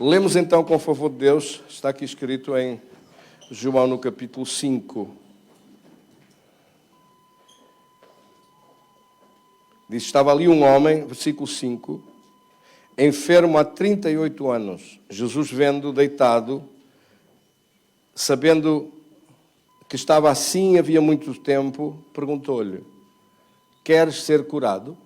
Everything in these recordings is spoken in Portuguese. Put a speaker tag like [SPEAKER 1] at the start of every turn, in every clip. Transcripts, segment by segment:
[SPEAKER 1] Lemos então, com o favor de Deus, está aqui escrito em João no capítulo 5. Diz, estava ali um homem, versículo 5, enfermo há 38 anos. Jesus, vendo deitado, sabendo que estava assim havia muito tempo, perguntou-lhe, queres ser curado?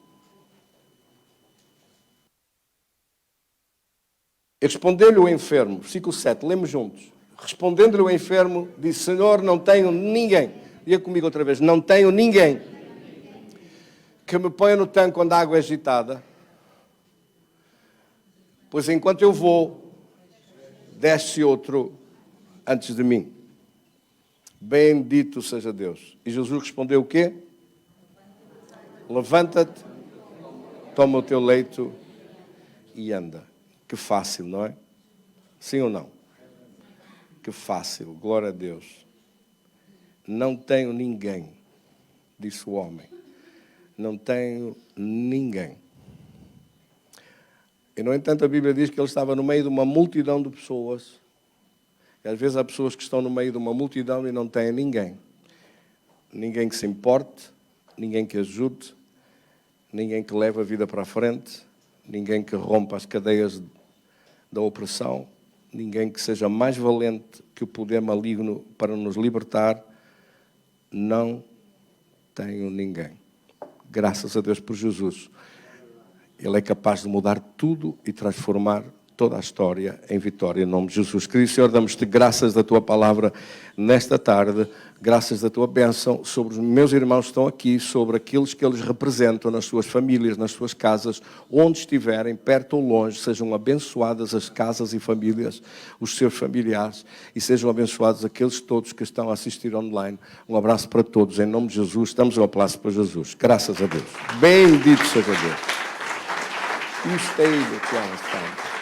[SPEAKER 1] E respondeu-lhe o enfermo, versículo 7, lemos juntos. Respondendo-lhe o enfermo, disse, Senhor, não tenho ninguém. Diga comigo outra vez, não tenho ninguém que me ponha no tanque quando a água é agitada. Pois enquanto eu vou, desce outro antes de mim. Bendito seja Deus. E Jesus respondeu o quê? Levanta-te, toma o teu leito e anda. Que fácil, não é? Sim ou não? Que fácil, glória a Deus. Não tenho ninguém, disse o homem. Não tenho ninguém. E, no entanto, a Bíblia diz que ele estava no meio de uma multidão de pessoas. E às vezes há pessoas que estão no meio de uma multidão e não têm ninguém. Ninguém que se importe, ninguém que ajude, ninguém que leve a vida para a frente, ninguém que rompa as cadeias da opressão, ninguém que seja mais valente que o poder maligno para nos libertar. Não tenho ninguém. Graças a Deus por Jesus. Ele é capaz de mudar tudo e transformar toda a história em vitória, em nome de Jesus. Querido Senhor, damos-te graças da Tua palavra nesta tarde, graças da Tua bênção sobre os meus irmãos que estão aqui, sobre aqueles que eles representam nas suas famílias, nas suas casas, onde estiverem, perto ou longe, sejam abençoadas as casas e famílias, os seus familiares, e sejam abençoados aqueles todos que estão a assistir online. Um abraço para todos, em nome de Jesus. Damos um aplauso para Jesus. Graças a Deus. Bendito seja Deus. Isto aí do que ela está.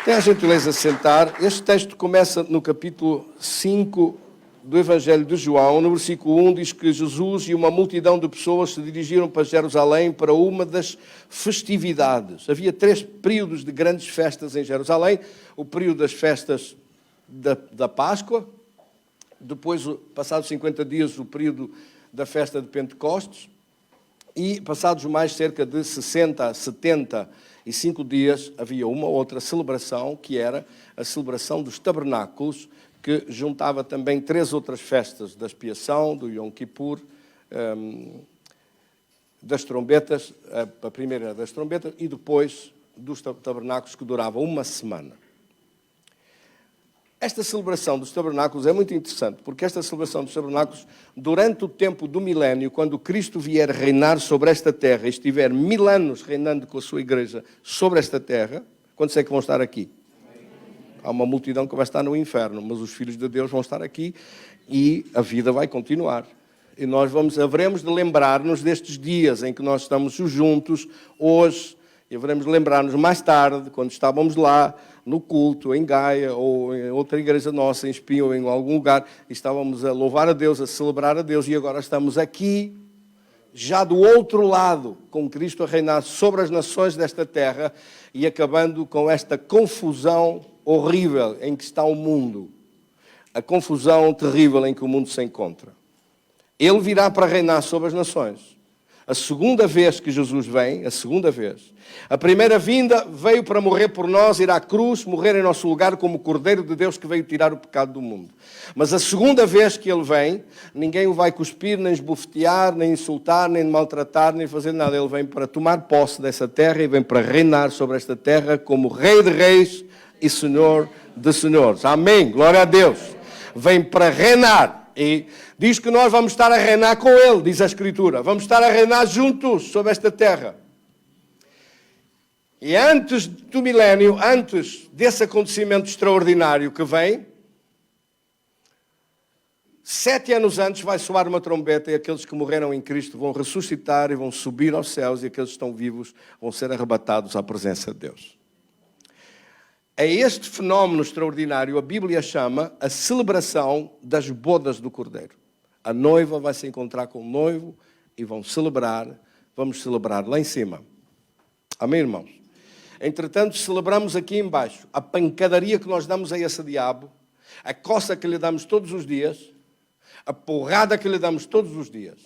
[SPEAKER 1] Tem a gentileza de sentar. Este texto começa no capítulo 5 do Evangelho de João. No versículo 1 diz que Jesus e uma multidão de pessoas se dirigiram para Jerusalém para uma das festividades. Havia 3 períodos de grandes festas em Jerusalém. O período das festas da Páscoa. Depois, passados 50 dias, o período da festa de Pentecostes. E, passados mais cerca de 60, 75 dias, havia uma outra celebração, que era a celebração dos tabernáculos, que juntava também 3 outras festas da expiação, do Yom Kippur, das trombetas, a primeira das trombetas, e depois dos tabernáculos, que durava uma semana. Esta celebração dos tabernáculos é muito interessante, porque esta celebração dos tabernáculos, durante o tempo do milénio, quando Cristo vier reinar sobre esta terra, e estiver 1000 anos reinando com a sua igreja sobre esta terra, quantos é que vão estar aqui? Há uma multidão que vai estar no inferno, mas os filhos de Deus vão estar aqui e a vida vai continuar. E nós haveremos de lembrar-nos destes dias em que nós estamos juntos, hoje, e haveremos de lembrar-nos mais tarde, quando estávamos lá, no culto, em Gaia, ou em outra igreja nossa, em Espinho, ou em algum lugar, e estávamos a louvar a Deus, a celebrar a Deus, e agora estamos aqui, já do outro lado, com Cristo a reinar sobre as nações desta terra, e acabando com esta confusão horrível em que está o mundo, a confusão terrível em que o mundo se encontra. Ele virá para reinar sobre as nações. A segunda vez que Jesus vem, a segunda vez. A primeira vinda veio para morrer por nós, ir à cruz, morrer em nosso lugar como o Cordeiro de Deus que veio tirar o pecado do mundo. Mas a segunda vez que Ele vem, ninguém o vai cuspir, nem esbofetear, nem insultar, nem maltratar, nem fazer nada. Ele vem para tomar posse dessa terra e vem para reinar sobre esta terra como Rei de Reis e Senhor de Senhores. Amém. Glória a Deus. Vem para reinar. E diz que nós vamos estar a reinar com Ele, diz a Escritura. Vamos estar a reinar juntos sobre esta terra. E antes do milénio, antes desse acontecimento extraordinário que vem, 7 anos antes vai soar uma trombeta e aqueles que morreram em Cristo vão ressuscitar e vão subir aos céus e aqueles que estão vivos vão ser arrebatados à presença de Deus. É este fenómeno extraordinário, a Bíblia chama a celebração das bodas do Cordeiro. A noiva vai se encontrar com o noivo e vamos celebrar lá em cima. Amém, irmãos? Entretanto, celebramos aqui embaixo a pancadaria que nós damos a esse diabo, a coça que lhe damos todos os dias, a porrada que lhe damos todos os dias.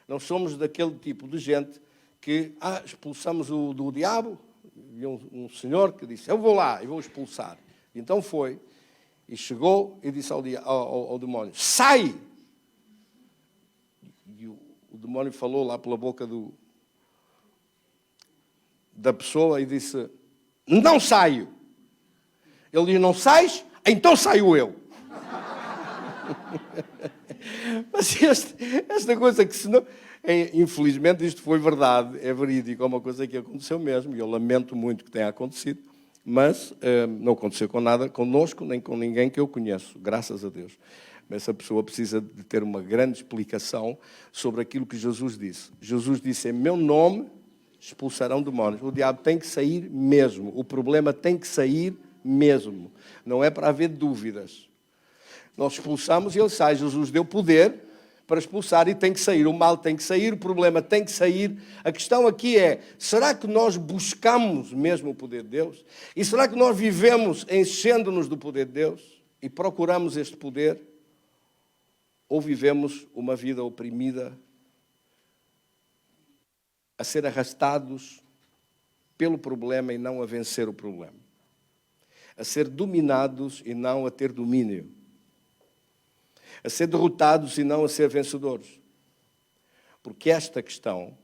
[SPEAKER 1] Não somos daquele tipo de gente que expulsamos do diabo. E um senhor que disse, eu vou lá e vou expulsar. E então foi e chegou e disse ao demónio, sai! E o demónio falou lá pela boca da pessoa e disse, não saio. Ele disse, não sais? Então saio eu. Mas esta coisa que senão... infelizmente isto foi verdade, é verídico, é uma coisa que aconteceu mesmo, e eu lamento muito que tenha acontecido, mas não aconteceu com nada conosco, nem com ninguém que eu conheço, graças a Deus. Mas essa pessoa precisa de ter uma grande explicação sobre aquilo que Jesus disse. Jesus disse, em meu nome expulsarão demónios. O diabo tem que sair mesmo, o problema tem que sair mesmo. Não é para haver dúvidas. Nós expulsamos e ele sai. Jesus deu poder para expulsar e tem que sair. O mal tem que sair, o problema tem que sair. A questão aqui é, será que nós buscamos mesmo o poder de Deus? E será que nós vivemos enchendo-nos do poder de Deus? E procuramos este poder? Ou vivemos uma vida oprimida, a ser arrastados pelo problema e não a vencer o problema? A ser dominados e não a ter domínio? A ser derrotados e não a ser vencedores? Porque esta questão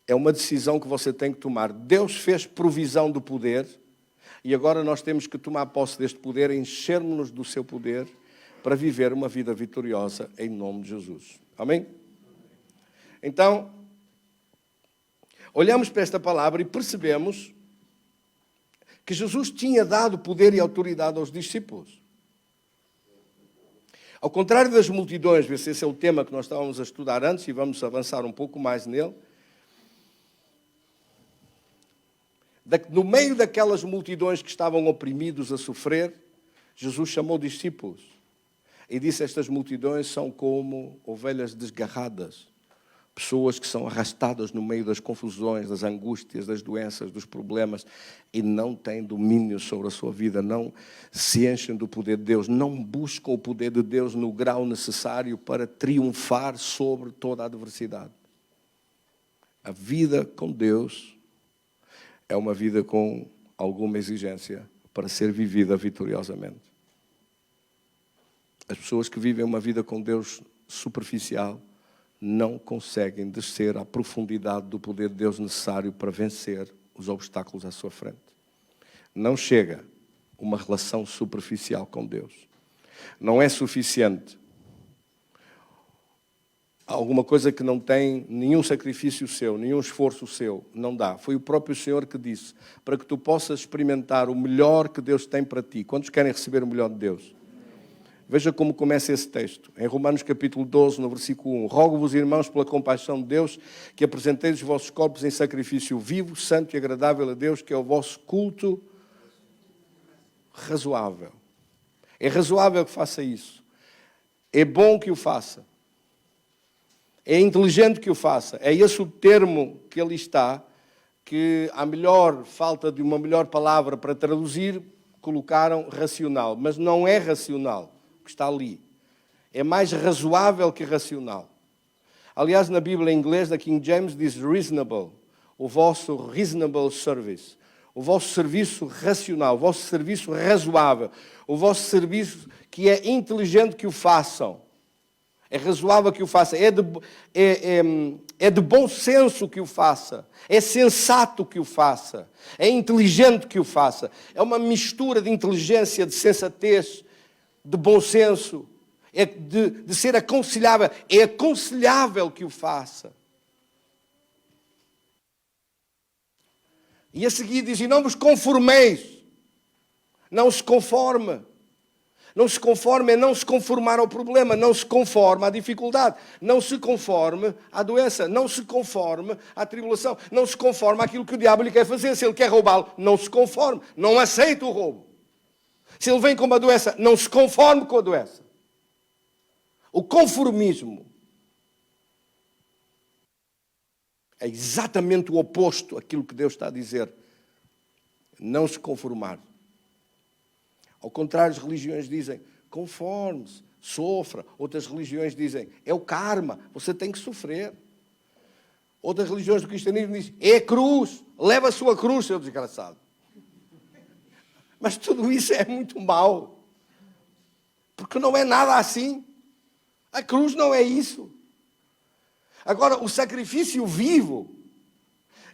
[SPEAKER 1] é uma decisão que você tem que tomar. Deus fez provisão do poder e agora nós temos que tomar posse deste poder, enchermos-nos do seu poder para viver uma vida vitoriosa em nome de Jesus. Amém? Então, olhamos para esta palavra e percebemos que Jesus tinha dado poder e autoridade aos discípulos. Ao contrário das multidões, esse é o tema que nós estávamos a estudar antes e vamos avançar um pouco mais nele. No meio daquelas multidões que estavam oprimidos a sofrer, Jesus chamou discípulos e disse, estas multidões são como ovelhas desgarradas, pessoas que são arrastadas no meio das confusões, das angústias, das doenças, dos problemas e não têm domínio sobre a sua vida, não se enchem do poder de Deus, não buscam o poder de Deus no grau necessário para triunfar sobre toda a adversidade. A vida com Deus é uma vida com alguma exigência para ser vivida vitoriosamente. As pessoas que vivem uma vida com Deus superficial não conseguem descer à profundidade do poder de Deus necessário para vencer os obstáculos à sua frente. Não chega uma relação superficial com Deus. Não é suficiente alguma coisa que não tem nenhum sacrifício seu, nenhum esforço seu, não dá. Foi o próprio Senhor que disse, para que tu possas experimentar o melhor que Deus tem para ti. Quantos querem receber o melhor de Deus? Veja como começa esse texto. Em Romanos capítulo 12, no versículo 1. Rogo-vos, irmãos, pela compaixão de Deus, que apresenteis os vossos corpos em sacrifício vivo, santo e agradável a Deus, que é o vosso culto razoável. É razoável que faça isso. É bom que o faça. É inteligente que o faça. É esse o termo que ali está, que a melhor falta de uma melhor palavra para traduzir, colocaram racional. Mas não é racional o que está ali. É mais razoável que racional. Aliás, na Bíblia em inglês, da King James, diz reasonable. O vosso reasonable service. O vosso serviço racional, o vosso serviço razoável. O vosso serviço que é inteligente que o façam. É razoável que o faça, é de bom senso que o faça, é sensato que o faça, é inteligente que o faça. É uma mistura de inteligência, de sensatez, de bom senso, é de ser aconselhável. É aconselhável que o faça. E a seguir diz, e não vos conformeis, não se conforme. Não se conforme é não se conformar ao problema, não se conforme à dificuldade, não se conforme à doença, não se conforme à tribulação, não se conforme àquilo que o diabo lhe quer fazer. Se ele quer roubá-lo, não se conforme, não aceite o roubo. Se ele vem com uma doença, não se conforme com a doença. O conformismo é exatamente o oposto àquilo que Deus está a dizer não se conformar. Ao contrário, as religiões dizem, conforme-se, sofra. Outras religiões dizem, é o karma, você tem que sofrer. Outras religiões do cristianismo dizem, é a cruz, leva a sua cruz, seu desgraçado. Mas tudo isso é muito mau. Porque não é nada assim. A cruz não é isso. Agora, o sacrifício vivo,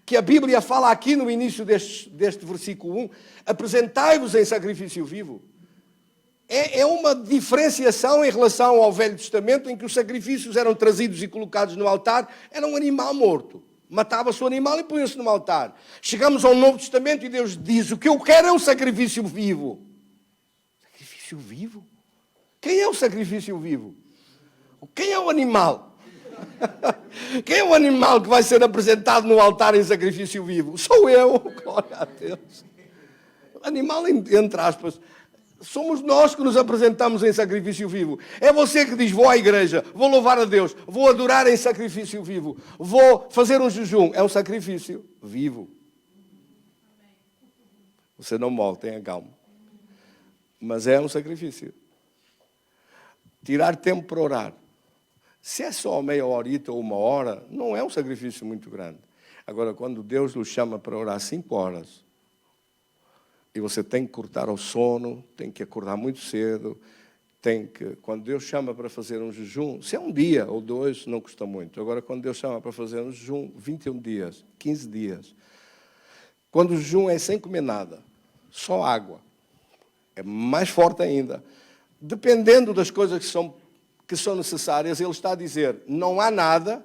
[SPEAKER 1] que a Bíblia fala aqui no início deste versículo 1, apresentai-vos em sacrifício vivo. É uma diferenciação em relação ao Velho Testamento, em que os sacrifícios eram trazidos e colocados no altar, era um animal morto. Matava-se o animal e punha-se no altar. Chegamos ao Novo Testamento e Deus diz, o que eu quero é um sacrifício vivo. Sacrifício vivo? Quem é o sacrifício vivo? Quem é o animal? Quem é o animal que vai ser apresentado no altar em sacrifício vivo? Sou eu, glória a Deus. Animal, entre aspas, somos nós que nos apresentamos em sacrifício vivo. É você que diz, vou à igreja, vou louvar a Deus, vou adorar em sacrifício vivo, vou fazer um jejum. É um sacrifício vivo. Você não morre, tenha calma. Mas é um sacrifício. Tirar tempo para orar. Se é só meia horita ou uma hora, não é um sacrifício muito grande. Agora, quando Deus nos chama para orar 5 horas, e você tem que cortar ao sono, tem que acordar muito cedo, quando Deus chama para fazer um jejum, se é um dia ou 2, não custa muito. Agora, quando Deus chama para fazer um jejum, 21 dias, 15 dias. Quando o jejum é sem comer nada, só água, é mais forte ainda. Dependendo das coisas que são necessárias, ele está a dizer, não há nada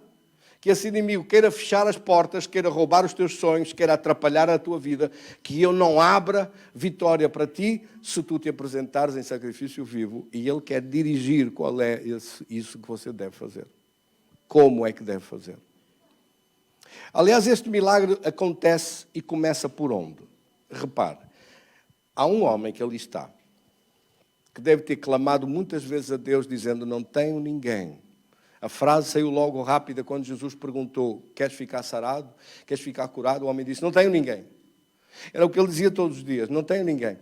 [SPEAKER 1] que esse inimigo queira fechar as portas, queira roubar os teus sonhos, queira atrapalhar a tua vida, que eu não abra vitória para ti, se tu te apresentares em sacrifício vivo, e ele quer dirigir qual é isso que você deve fazer. Como é que deve fazer. Aliás, este milagre acontece e começa por onde? Repare, há um homem que ali está, que deve ter clamado muitas vezes a Deus, dizendo, não tenho ninguém. A frase saiu logo rápida quando Jesus perguntou, queres ficar sarado? Queres ficar curado? O homem disse, não tenho ninguém. Era o que ele dizia todos os dias, não tenho ninguém.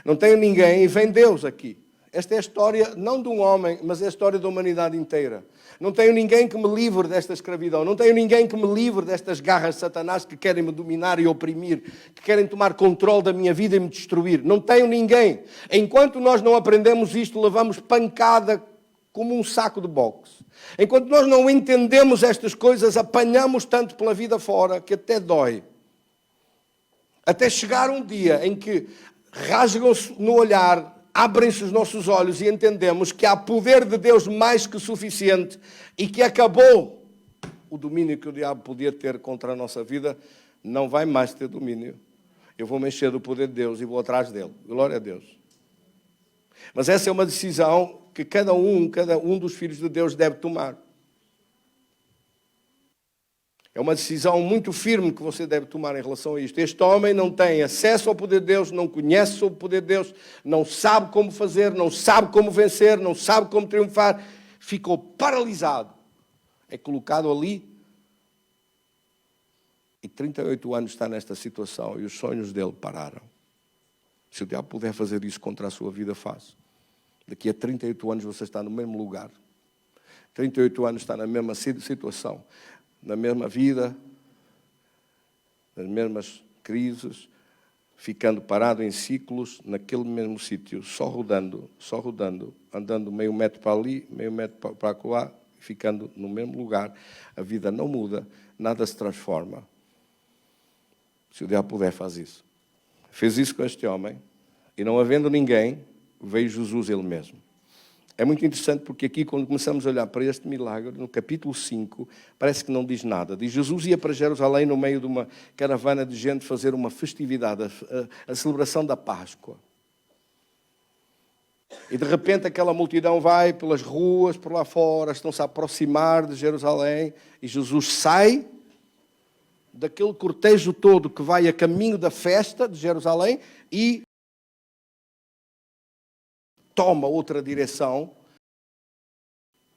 [SPEAKER 1] Não tenho ninguém e vem Deus aqui. Esta é a história, não de um homem, mas é a história da humanidade inteira. Não tenho ninguém que me livre desta escravidão. Não tenho ninguém que me livre destas garras de Satanás que querem me dominar e oprimir, que querem tomar controle da minha vida e me destruir. Não tenho ninguém. Enquanto nós não aprendemos isto, levamos pancada como um saco de boxe. Enquanto nós não entendemos estas coisas, apanhamos tanto pela vida fora que até dói. Até chegar um dia em que rasgam-se no olhar, abrem-se os nossos olhos e entendemos que há poder de Deus mais que suficiente e que acabou o domínio que o diabo podia ter contra a nossa vida, não vai mais ter domínio. Eu vou me encher do poder de Deus e vou atrás dele. Glória a Deus. Mas essa é uma decisão que cada um dos filhos de Deus deve tomar. É uma decisão muito firme que você deve tomar em relação a isto. Este homem não tem acesso ao poder de Deus, não conhece sobre o poder de Deus, não sabe como fazer, não sabe como vencer, não sabe como triunfar. Ficou paralisado. É colocado ali e 38 anos está nesta situação e os sonhos dele pararam. Se o diabo puder fazer isso contra a sua vida, faz. Daqui a 38 anos você está no mesmo lugar. 38 anos está na mesma situação. Na mesma vida, nas mesmas crises, ficando parado em ciclos, naquele mesmo sítio, só rodando, andando meio metro para ali, meio metro para lá, ficando no mesmo lugar. A vida não muda, nada se transforma. Se o diabo puder, faz isso. Fez isso com este homem, e não havendo ninguém, veio Jesus ele mesmo. É muito interessante porque aqui, quando começamos a olhar para este milagre, no capítulo 5, parece que não diz nada. Diz, Jesus ia para Jerusalém no meio de uma caravana de gente fazer uma festividade, a celebração da Páscoa. E de repente aquela multidão vai pelas ruas, por lá fora, estão-se a aproximar de Jerusalém, e Jesus sai daquele cortejo todo que vai a caminho da festa de Jerusalém e toma outra direção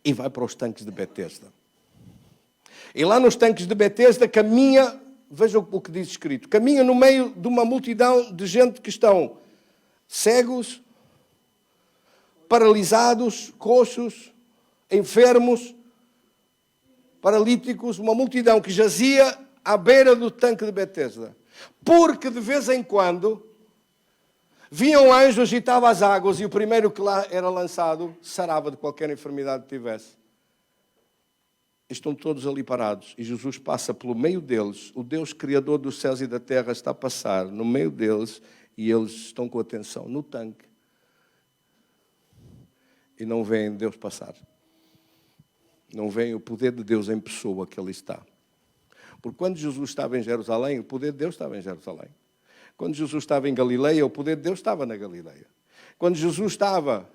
[SPEAKER 1] e vai para os tanques de Betesda. E lá nos tanques de Betesda caminha vejam o que diz escrito, caminha no meio de uma multidão de gente que estão cegos, paralisados, coxos, enfermos, paralíticos, uma multidão que jazia à beira do tanque de Betesda. Porque de vez em quando vinha um anjo, agitava as águas e o primeiro que lá era lançado sarava de qualquer enfermidade que tivesse. Estão todos ali parados e Jesus passa pelo meio deles. O Deus Criador dos céus e da terra está a passar no meio deles e eles estão com atenção no tanque e não veem Deus passar. Não veem o poder de Deus em pessoa que ali está. Porque quando Jesus estava em Jerusalém, o poder de Deus estava em Jerusalém. Quando Jesus estava em Galileia, o poder de Deus estava na Galileia. Quando Jesus estava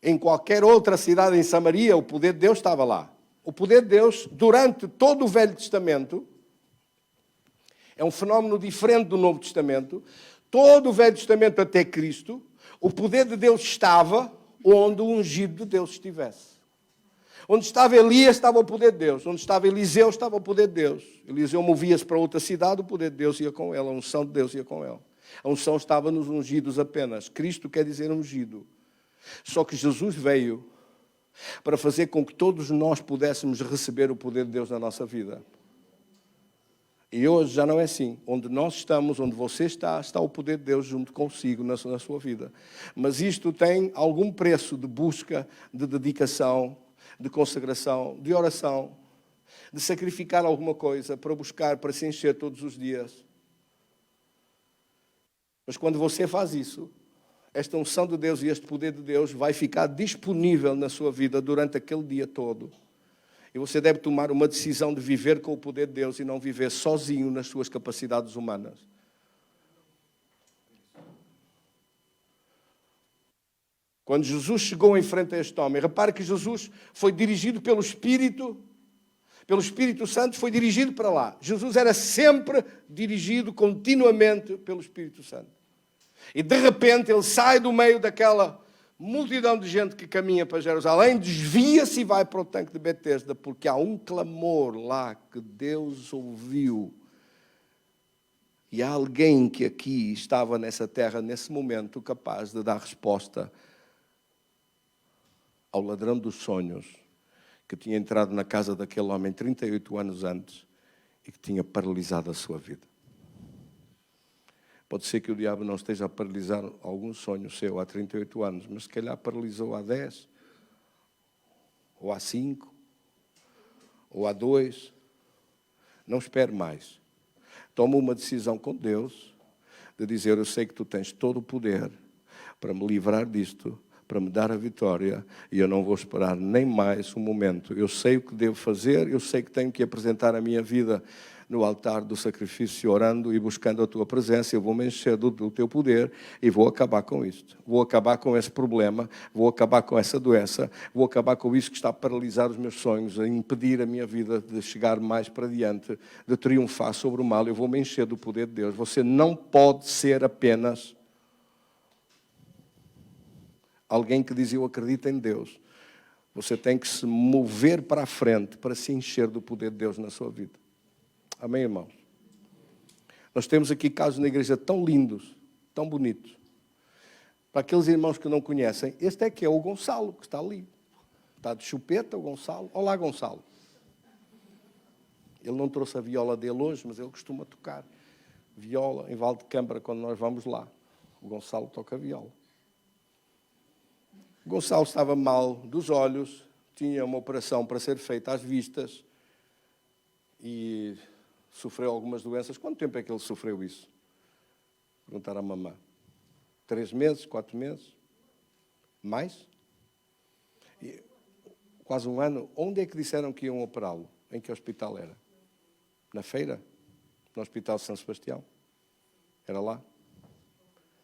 [SPEAKER 1] em qualquer outra cidade em Samaria, o poder de Deus estava lá. O poder de Deus, durante todo o Velho Testamento, é um fenómeno diferente do Novo Testamento. Todo o Velho Testamento até Cristo, o poder de Deus estava onde o ungido de Deus estivesse. Onde estava Elias, estava o poder de Deus. Onde estava Eliseu, estava o poder de Deus. Eliseu movia-se para outra cidade, o poder de Deus ia com ele. A unção de Deus ia com ele. A unção estava nos ungidos apenas. Cristo quer dizer ungido. Só que Jesus veio para fazer com que todos nós pudéssemos receber o poder de Deus na nossa vida. E hoje já não é assim. Onde nós estamos, onde você está, está o poder de Deus junto consigo na sua vida. Mas isto tem algum preço de busca, de dedicação, de consagração, de oração, de sacrificar alguma coisa para buscar, para se encher todos os dias. Mas quando você faz isso, esta unção de Deus e este poder de Deus vai ficar disponível na sua vida durante aquele dia todo. E você deve tomar uma decisão de viver com o poder de Deus e não viver sozinho nas suas capacidades humanas. Quando Jesus chegou em frente a este homem, repare que Jesus foi dirigido pelo Espírito Santo, foi dirigido para lá. Jesus era sempre dirigido continuamente pelo Espírito Santo. E de repente ele sai do meio daquela multidão de gente que caminha para Jerusalém, desvia-se e vai para o tanque de Betesda, porque há um clamor lá que Deus ouviu. E há alguém que aqui estava nessa terra, nesse momento, capaz de dar resposta ao ladrão dos sonhos, que tinha entrado na casa daquele homem 38 anos antes e que tinha paralisado a sua vida. Pode ser que o diabo não esteja a paralisar algum sonho seu há 38 anos, mas se calhar paralisou há 10, ou há 5, ou há 2. Não espere mais. Toma uma decisão com Deus de dizer: eu sei que tu tens todo o poder para me livrar disto, para me dar a vitória, e eu não vou esperar nem mais um momento. Eu sei o que devo fazer, eu sei que tenho que apresentar a minha vida no altar do sacrifício, orando e buscando a tua presença. Eu vou me encher do teu poder e vou acabar com isto. Vou acabar com esse problema, vou acabar com essa doença, vou acabar com isso que está a paralisar os meus sonhos, a impedir a minha vida de chegar mais para diante, de triunfar sobre o mal. Eu vou me encher do poder de Deus. Você não pode ser apenas alguém que diz: eu acredito em Deus. Você tem que se mover para a frente para se encher do poder de Deus na sua vida. Amém, irmãos? Nós temos aqui casos na igreja tão lindos, tão bonitos. Para aqueles irmãos que não conhecem, este é que é o Gonçalo, que está ali. Está de chupeta o Gonçalo. Olá, Gonçalo. Ele não trouxe a viola dele hoje, mas ele costuma tocar viola em Valdecâmara quando nós vamos lá. O Gonçalo toca viola. O Gonçalo estava mal dos olhos, tinha uma operação para ser feita às vistas e sofreu algumas doenças. Quanto tempo é que ele sofreu isso? Perguntar à mamã. 3 meses, 4 meses? Mais? E, quase 1 ano. Onde é que disseram que iam operá-lo? Em que hospital era? Na Feira? No Hospital São Sebastião? Era lá?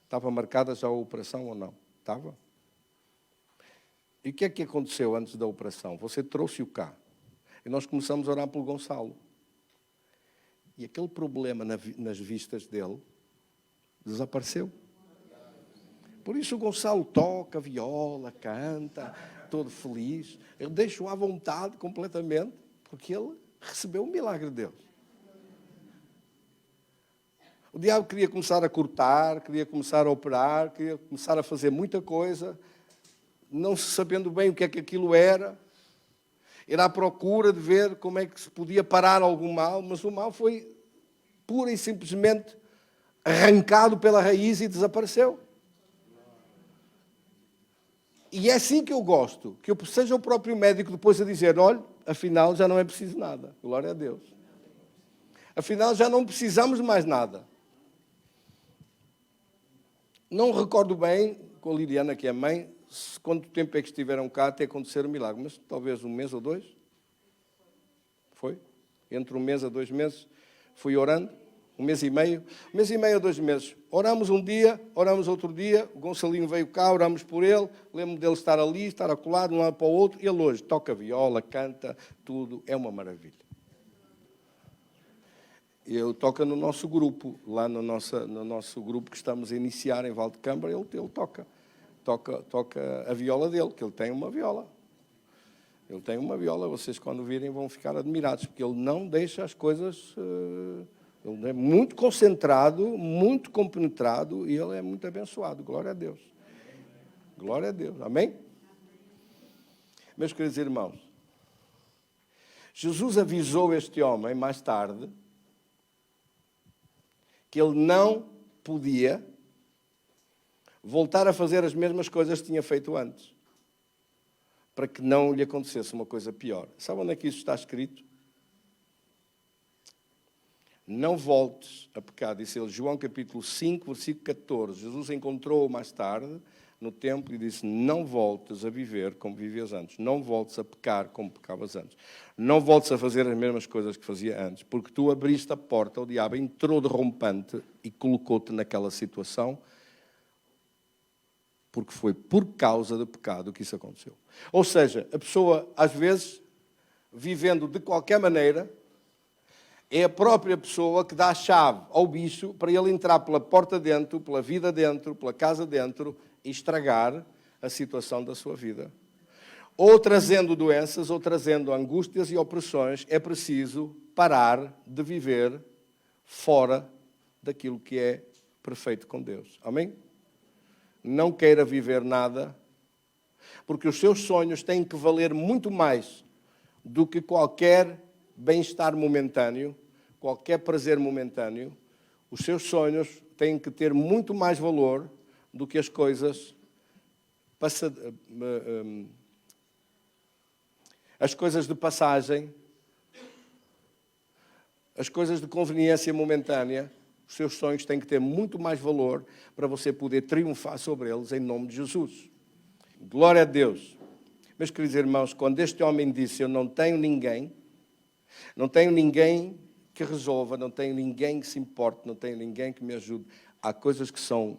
[SPEAKER 1] Estava marcada já a operação ou não? Estava? E o que é que aconteceu antes da operação? Você trouxe-o cá. E nós começamos a orar pelo Gonçalo. E aquele problema nas vistas dele desapareceu. Por isso o Gonçalo toca viola, canta, todo feliz. Eu deixo-o à vontade completamente, porque ele recebeu o milagre de Deus. O diabo queria começar a cortar, queria começar a operar, queria começar a fazer muita coisa, não se sabendo bem o que é que aquilo era. Era à procura de ver como é que se podia parar algum mal, mas o mal foi pura e simplesmente arrancado pela raiz e desapareceu. E é assim que eu gosto, que eu seja o próprio médico depois a dizer, olha, afinal já não é preciso nada. Glória a Deus. Afinal já não precisamos de mais nada. Não recordo bem, com a Liliana, que é mãe, quanto tempo é que estiveram cá até acontecer o milagre, mas talvez 1 mês ou 2. Foi? Entre 1 mês a 2 meses, fui orando, 1 mês e meio. 1 mês e meio a 2 meses. Oramos um dia, oramos outro dia, o Gonçalinho veio cá, oramos por ele, lembro dele estar ali, estar acolado de um lado para o outro, e ele hoje toca viola, canta, tudo, é uma maravilha. Ele toca no nosso grupo, lá no nosso grupo que estamos a iniciar em Valdecâmara, ele toca a viola dele, que ele tem uma viola. Ele tem uma viola, vocês quando virem vão ficar admirados, porque ele não deixa as coisas... Ele é muito concentrado, muito compenetrado, e ele é muito abençoado. Glória a Deus. Glória a Deus. Amém? Meus queridos irmãos, Jesus avisou este homem mais tarde que ele não podia voltar a fazer as mesmas coisas que tinha feito antes, para que não lhe acontecesse uma coisa pior. Sabe onde é que isso está escrito? Não voltes a pecar, disse ele, João capítulo 5, versículo 14. Jesus encontrou-o mais tarde no templo e disse, não voltes a viver como vivias antes. Não voltes a pecar como pecavas antes. Não voltes a fazer as mesmas coisas que fazia antes, porque tu abriste a porta, o diabo entrou de rompante e colocou-te naquela situação, porque foi por causa do pecado que isso aconteceu. Ou seja, a pessoa, às vezes, vivendo de qualquer maneira, é a própria pessoa que dá a chave ao bicho para ele entrar pela porta dentro, pela vida dentro, pela casa dentro e estragar a situação da sua vida. Ou trazendo doenças, ou trazendo angústias e opressões, é preciso parar de viver fora daquilo que é perfeito com Deus. Amém? Não queira viver nada, porque os seus sonhos têm que valer muito mais do que qualquer bem-estar momentâneo, qualquer prazer momentâneo. Os seus sonhos têm que ter muito mais valor do que as coisas de passagem, as coisas de conveniência momentânea. Os seus sonhos têm que ter muito mais valor para você poder triunfar sobre eles em nome de Jesus. Glória a Deus. Meus queridos irmãos, quando este homem disse, eu não tenho ninguém que resolva, não tenho ninguém que se importe, não tenho ninguém que me ajude. Há coisas que são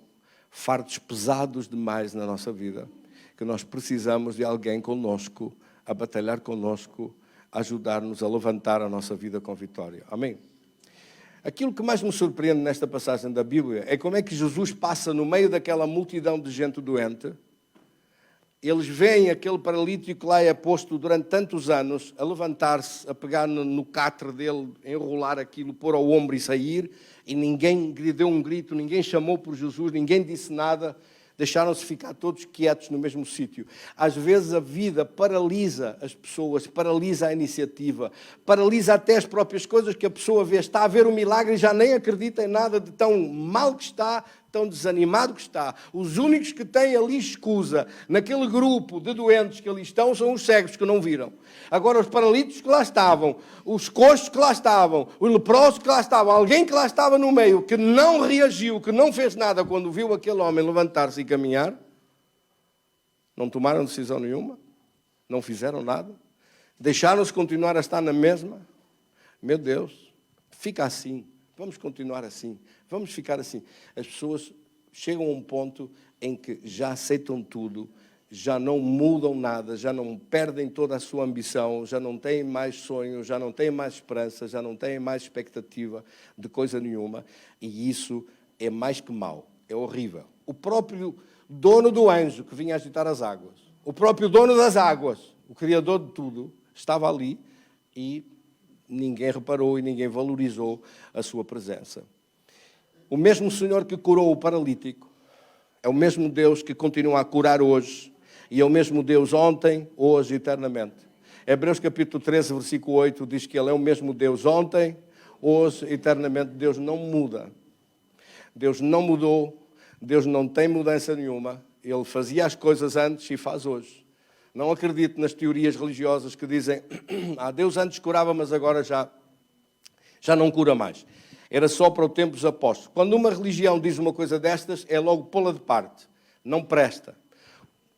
[SPEAKER 1] fardos pesados demais na nossa vida, que nós precisamos de alguém conosco, a batalhar conosco, a ajudar-nos a levantar a nossa vida com vitória. Amém? Aquilo que mais me surpreende nesta passagem da Bíblia é como é que Jesus passa no meio daquela multidão de gente doente. Eles veem aquele paralítico que lá é posto durante tantos anos a levantar-se, a pegar no catre dele, enrolar aquilo, pôr ao ombro e sair, e ninguém lhe deu um grito, ninguém chamou por Jesus, ninguém disse nada, deixaram-se ficar todos quietos no mesmo sítio. Às vezes a vida paralisa as pessoas, paralisa a iniciativa, paralisa até as próprias coisas que a pessoa vê. Está a ver o milagre e já nem acredita em nada de tão mal que está, tão desanimado que está. Os únicos que têm ali escusa naquele grupo de doentes que ali estão são os cegos que não viram. Agora os paralíticos que lá estavam, os coxos que lá estavam, os leprosos que lá estavam, alguém que lá estava no meio, que não reagiu, que não fez nada quando viu aquele homem levantar-se e caminhar, não tomaram decisão nenhuma, não fizeram nada, deixaram-se continuar a estar na mesma. Meu Deus, fica assim. Vamos continuar assim, vamos ficar assim. As pessoas chegam a um ponto em que já aceitam tudo, já não mudam nada, já não perdem toda a sua ambição, já não têm mais sonhos, já não têm mais esperança, já não têm mais expectativa de coisa nenhuma. E isso é mais que mau, é horrível. O próprio dono do anjo que vinha agitar as águas, o próprio dono das águas, o Criador de tudo, estava ali e ninguém reparou e ninguém valorizou a sua presença. O mesmo Senhor que curou o paralítico é o mesmo Deus que continua a curar hoje e é o mesmo Deus ontem, hoje e eternamente. Hebreus capítulo 13, versículo 8 diz que Ele é o mesmo Deus ontem, hoje, eternamente. Deus não muda. Deus não mudou. Deus não tem mudança nenhuma. Ele fazia as coisas antes e faz hoje. Não acredito nas teorias religiosas que dizem Deus antes curava, mas agora já não cura mais. Era só para o tempo dos apóstolos. Quando uma religião diz uma coisa destas, é logo pô-la de parte. Não presta.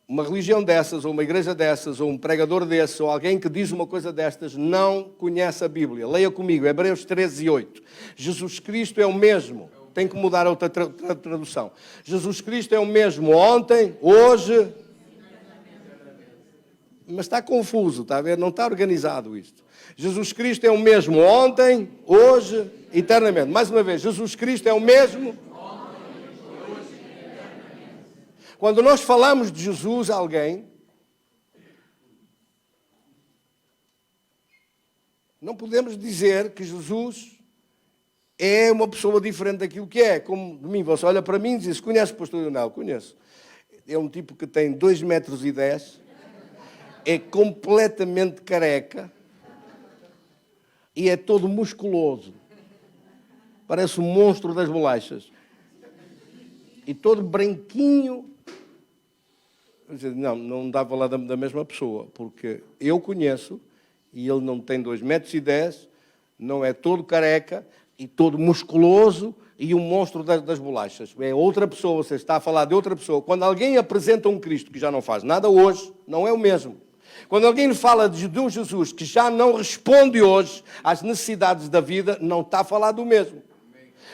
[SPEAKER 1] Uma religião dessas, ou uma igreja dessas, ou um pregador desses, ou alguém que diz uma coisa destas, não conhece a Bíblia. Leia comigo, Hebreus 13, 8. Jesus Cristo é o mesmo. Tem que mudar a outra tradução. Jesus Cristo é o mesmo ontem, hoje... Mas está confuso, está a ver? Não está organizado isto. Jesus Cristo é o mesmo ontem, hoje, eternamente. Mais uma vez, Jesus Cristo é o mesmo... Quando nós falamos de Jesus a alguém, não podemos dizer que Jesus é uma pessoa diferente daquilo que é. Como de mim, você olha para mim e diz, conhece o pastor Leonel? Conheço. É um tipo que tem 2,10 metros, é completamente careca e é todo musculoso. Parece um monstro das bolachas. E todo branquinho. Não dá para falar da mesma pessoa, porque eu conheço e ele não tem 2,10 metros, não é todo careca e todo musculoso e um monstro das bolachas. É outra pessoa, você está a falar de outra pessoa. Quando alguém apresenta um Cristo que já não faz nada hoje, não é o mesmo. Quando alguém fala de um Jesus que já não responde hoje às necessidades da vida, não está a falar do mesmo.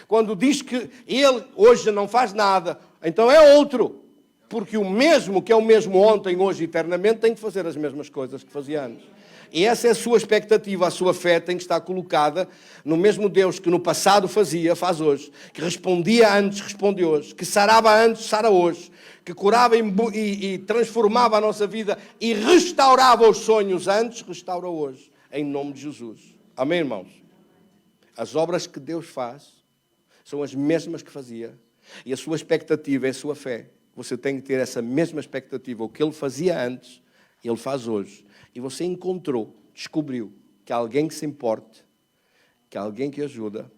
[SPEAKER 1] Quando diz que ele hoje não faz nada, então é outro. Porque o mesmo, que é o mesmo ontem, hoje e eternamente, tem que fazer as mesmas coisas que fazia antes. E essa é a sua expectativa, a sua fé tem que estar colocada no mesmo Deus que no passado fazia, faz hoje. Que respondia antes, responde hoje. Que sarava antes, sara hoje. Que curava e transformava a nossa vida e restaurava os sonhos antes, restaura hoje. Em nome de Jesus. Amém, irmãos? As obras que Deus faz são as mesmas que fazia. E a sua expectativa é a sua fé. Você tem que ter essa mesma expectativa. O que ele fazia antes, ele faz hoje. E você encontrou, descobriu que há alguém que se importe, que há alguém que ajuda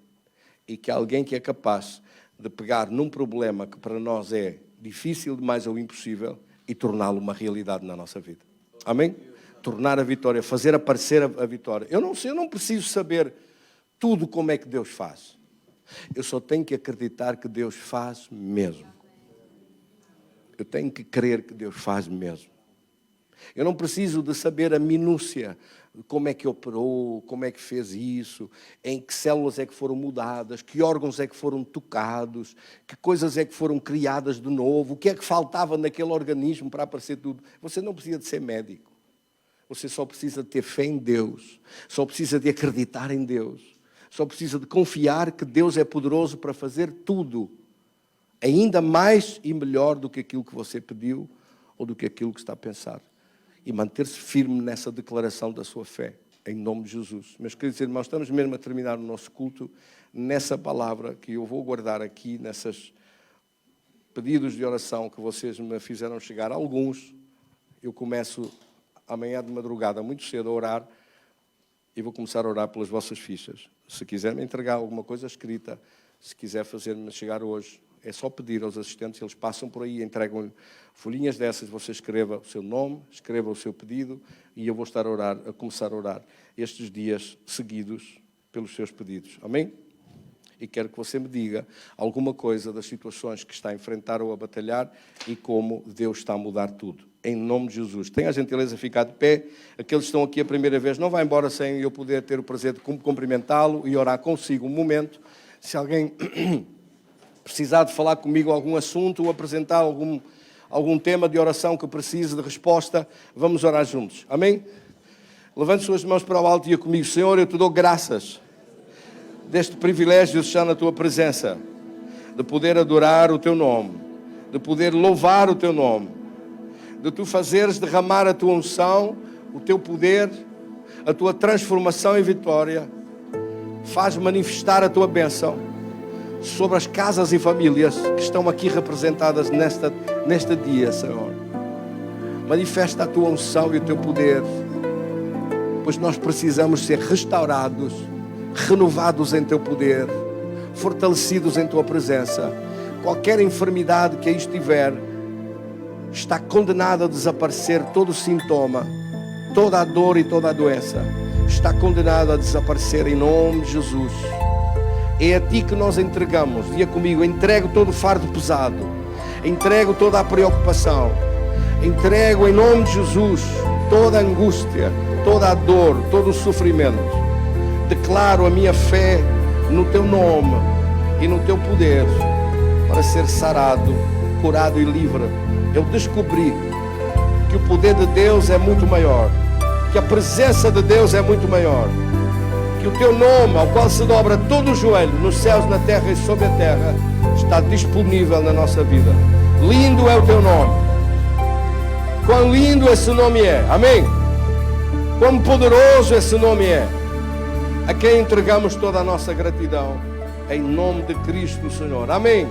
[SPEAKER 1] e que há alguém que é capaz de pegar num problema que para nós é difícil demais ou impossível e torná-lo uma realidade na nossa vida. Amém? Tornar a vitória, fazer aparecer a vitória. Eu não preciso saber tudo como é que Deus faz. Eu só tenho que acreditar que Deus faz mesmo. Eu tenho que crer que Deus faz mesmo. Eu não preciso de saber a minúcia, como é que operou, como é que fez isso, em que células é que foram mudadas, que órgãos é que foram tocados, que coisas é que foram criadas de novo, o que é que faltava naquele organismo para aparecer tudo. Você não precisa de ser médico. Você só precisa de ter fé em Deus. Só precisa de acreditar em Deus. Só precisa de confiar que Deus é poderoso para fazer tudo. Ainda mais e melhor do que aquilo que você pediu ou do que aquilo que está a pensar. E manter-se firme nessa declaração da sua fé, em nome de Jesus. Meus queridos irmãos, estamos mesmo a terminar o nosso culto nessa palavra que eu vou guardar aqui, nesses pedidos de oração que vocês me fizeram chegar. Alguns, eu começo amanhã de madrugada, muito cedo, a orar, e vou começar a orar pelas vossas fichas. Se quiser me entregar alguma coisa escrita, se quiser fazer-me chegar hoje, é só pedir aos assistentes, eles passam por aí, entregam-lhe folhinhas dessas, você escreva o seu nome, escreva o seu pedido e eu vou estar a começar a orar estes dias seguidos pelos seus pedidos. Amém? E quero que você me diga alguma coisa das situações que está a enfrentar ou a batalhar e como Deus está a mudar tudo. Em nome de Jesus. Tenha a gentileza de ficar de pé. Aqueles que estão aqui a primeira vez, não vá embora sem eu poder ter o prazer de cumprimentá-lo e orar consigo um momento. Se alguém precisar de falar comigo algum assunto ou apresentar algum tema de oração que precise de resposta, vamos orar juntos. Amém? Levante suas mãos para o alto e diga comigo: Senhor, eu te dou graças deste privilégio de estar na tua presença, de poder adorar o teu nome, de poder louvar o teu nome, de tu fazeres derramar a tua unção, o teu poder, a tua transformação em vitória. Faz manifestar a tua bênção sobre as casas e famílias que estão aqui representadas neste dia, Senhor. Manifesta a tua unção e o teu poder, pois nós precisamos ser restaurados, renovados em teu poder, fortalecidos em tua presença. Qualquer enfermidade que aí estiver está condenada a desaparecer. Todo sintoma, toda a dor e toda a doença está condenada a desaparecer em nome de Jesus. É a ti que nós entregamos. Diga comigo: entrego todo o fardo pesado, entrego toda a preocupação, entrego em nome de Jesus toda a angústia, toda a dor, todo o sofrimento. Declaro a minha fé no teu nome e no teu poder para ser sarado, curado e livre. Eu descobri que o poder de Deus é muito maior, que a presença de Deus é muito maior, que o teu nome, ao qual se dobra todo o joelho, nos céus, na terra e sobre a terra, está disponível na nossa vida. Lindo é o teu nome. Quão lindo esse nome é. Amém. Quão poderoso esse nome é. A quem entregamos toda a nossa gratidão, em nome de Cristo, Senhor. Amém.